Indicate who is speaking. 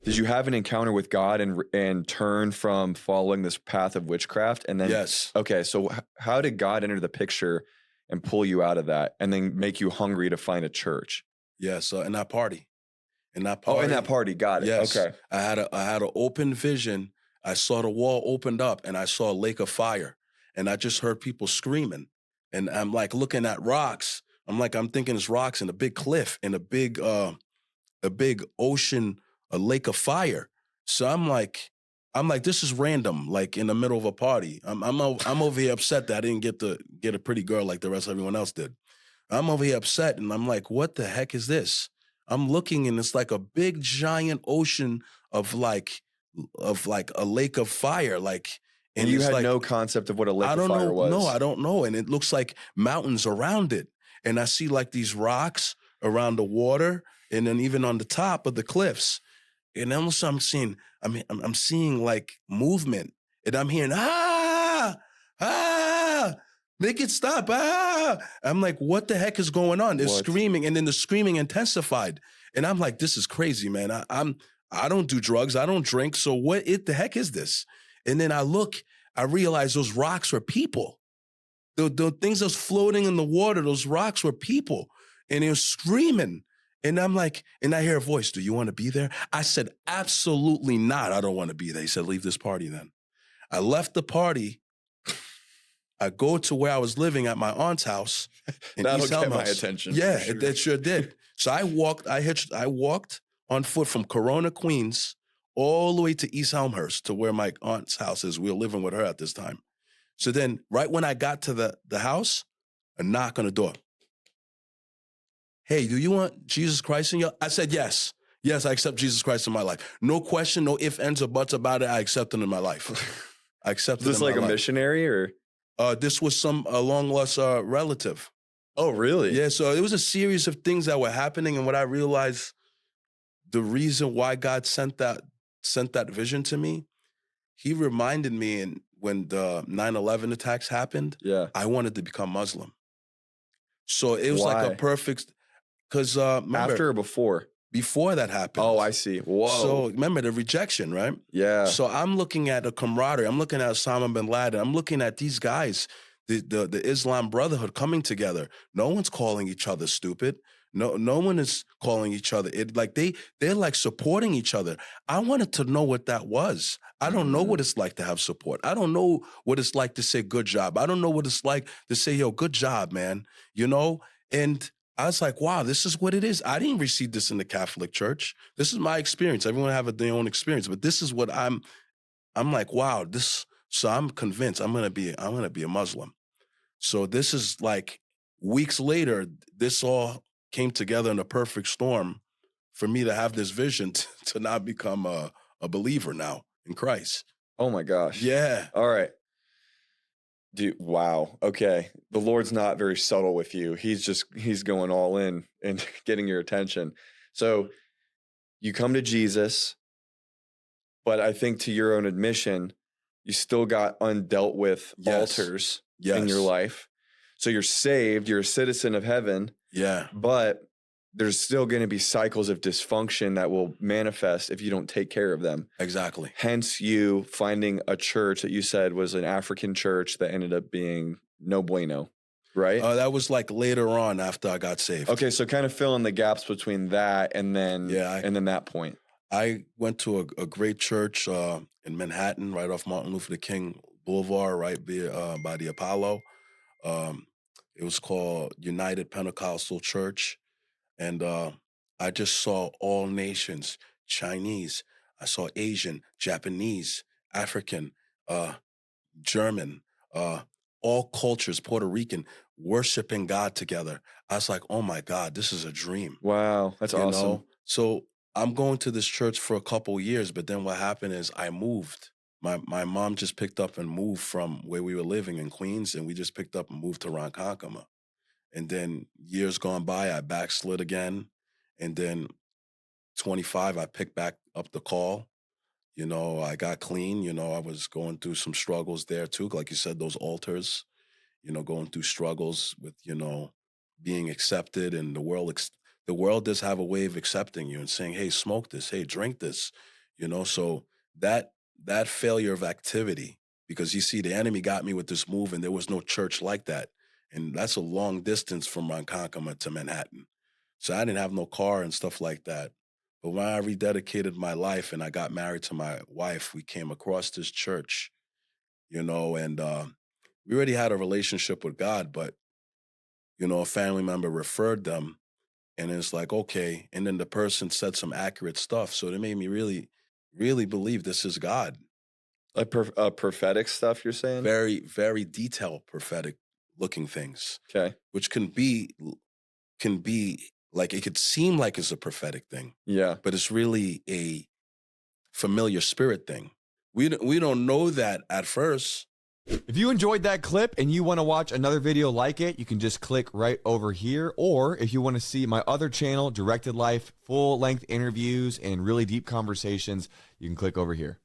Speaker 1: Did you have an encounter with God and turn from following this path of witchcraft? And then,
Speaker 2: Yes.
Speaker 1: okay, so how did God enter the picture and pull you out of that and then make you hungry to find a church?
Speaker 2: Yes. In that party. In that
Speaker 1: Oh,
Speaker 2: party.
Speaker 1: in that party. Got it.
Speaker 2: Yes.
Speaker 1: Okay.
Speaker 2: I had an open vision. I saw the wall opened up and I saw a lake of fire. And I just heard people screaming. And I'm like looking at rocks. I'm thinking it's rocks and a big cliff and a big ocean, a lake of fire. So I'm like, this is random, like in the middle of a party. I'm over here upset that I didn't get a pretty girl like the rest of everyone else did. I'm over here upset and I'm like, what the heck is this? I'm looking and it's like a big giant ocean of like a lake of fire.
Speaker 1: And you
Speaker 2: it's
Speaker 1: had
Speaker 2: like,
Speaker 1: no concept of what a lake
Speaker 2: I
Speaker 1: of
Speaker 2: don't
Speaker 1: fire
Speaker 2: know.
Speaker 1: was.
Speaker 2: No, I don't know. And it looks like mountains around it. And I see like these rocks around the water and then even on the top of the cliffs. And also I'm seeing like movement and I'm hearing, make it stop, I'm like, what the heck is going on? They're screaming and then the screaming intensified. And I'm like, this is crazy, man. I don't do drugs. I don't drink. So the heck is this? And then I realize those rocks were people. The things that's floating in the water, those rocks were people. And they were screaming. And I'm like, and I hear a voice, do you want to be there? I said, absolutely not. I don't want to be there. He said, leave this party then. I left the party. I go to where I was living at my aunt's house.
Speaker 1: That'll get my attention.
Speaker 2: Yeah,
Speaker 1: sure.
Speaker 2: it sure did. So I walked on foot from Corona, Queens, all the way to East Elmhurst to where my aunt's house is. We were living with her at this time. So then right when I got to the house, a knock on the door. Hey, do you want Jesus Christ in your? I said, yes. Yes, I accept Jesus Christ in my life. No question, no ifs, ands, or buts about it. I accept him in my life. I accept it in my life.
Speaker 1: Is this like a missionary or?
Speaker 2: This was a long-lost relative.
Speaker 1: Oh, really?
Speaker 2: Yeah, so it was a series of things that were happening. And what I realized, the reason why God sent that vision to me, he reminded me when the 9/11 attacks happened,
Speaker 1: yeah,
Speaker 2: I wanted to become Muslim. So it was like a perfect, because
Speaker 1: after or before?
Speaker 2: Before that happened.
Speaker 1: Oh, I see. Whoa.
Speaker 2: So remember the rejection, right?
Speaker 1: Yeah.
Speaker 2: So I'm looking at the camaraderie. I'm looking at Osama bin Laden. I'm looking at these guys, the Islam Brotherhood coming together. No one's calling each other stupid. No one is calling each other. They're like supporting each other. I wanted to know what that was. I don't know what it's like to have support. I don't know what it's like to say good job. I don't know what it's like to say, yo, good job, man. You know? And I was like, wow, this is what it is. I didn't receive this in the Catholic Church. This is my experience. Everyone have their own experience, but this is what I'm like, wow, so I'm convinced I'm gonna be a Muslim. So this is like weeks later, this all came together in a perfect storm for me to have this vision to not become a believer now in Christ.
Speaker 1: Oh my gosh.
Speaker 2: Yeah.
Speaker 1: All right. Dude, wow. Okay. The Lord's not very subtle with you. He's going all in and getting your attention. So you come to Jesus, but I think to your own admission, you still got undealt with altars in your life. So you're saved, you're a citizen of heaven.
Speaker 2: Yeah.
Speaker 1: But there's still going to be cycles of dysfunction that will manifest if you don't take care of them.
Speaker 2: Exactly.
Speaker 1: Hence you finding a church that you said was an African church that ended up being no bueno, right?
Speaker 2: That was like later on after I got saved.
Speaker 1: Okay, so kind of fill in the gaps between that and then that point.
Speaker 2: I went to a great church in Manhattan, right off Martin Luther King Boulevard, right by the Apollo. It was called United Pentecostal Church. And I just saw all nations, Chinese, I saw Asian, Japanese, African, German, all cultures, Puerto Rican, worshiping God together. I was like, oh my God, this is a dream.
Speaker 1: Wow, that's awesome.
Speaker 2: Know? So I'm going to this church for a couple years, but then what happened is I moved. My mom just picked up and moved from where we were living in Queens, and we just picked up and moved to Ronkonkoma. And then years gone by, I backslid again. And then 25, I picked back up the call. You know, I got clean. You know, I was going through some struggles there too. Like you said, those altars, you know, going through struggles with, you know, being accepted and the the world does have a way of accepting you and saying, hey, smoke this, hey, drink this, you know. So that failure of activity, because you see, the enemy got me with this move, and there was no church like that. And that's a long distance from Ronkonkoma to Manhattan. So I didn't have no car and stuff like that. But when I rededicated my life and I got married to my wife, we came across this church, you know, and we already had a relationship with God, but, you know, a family member referred them, and it's like, okay. And then the person said some accurate stuff. So it made me really, really believe this is God.
Speaker 1: Like prophetic stuff you're saying?
Speaker 2: Very, very detailed prophetic looking things,
Speaker 1: Okay.
Speaker 2: which can be like, it could seem like it's a prophetic thing,
Speaker 1: Yeah.
Speaker 2: but it's really a familiar spirit thing. We don't know that at first.
Speaker 3: If you enjoyed that clip and you want to watch another video like it, you can just click right over here. Or if you want to see my other channel, Directed Life, full-length interviews and really deep conversations, you can click over here.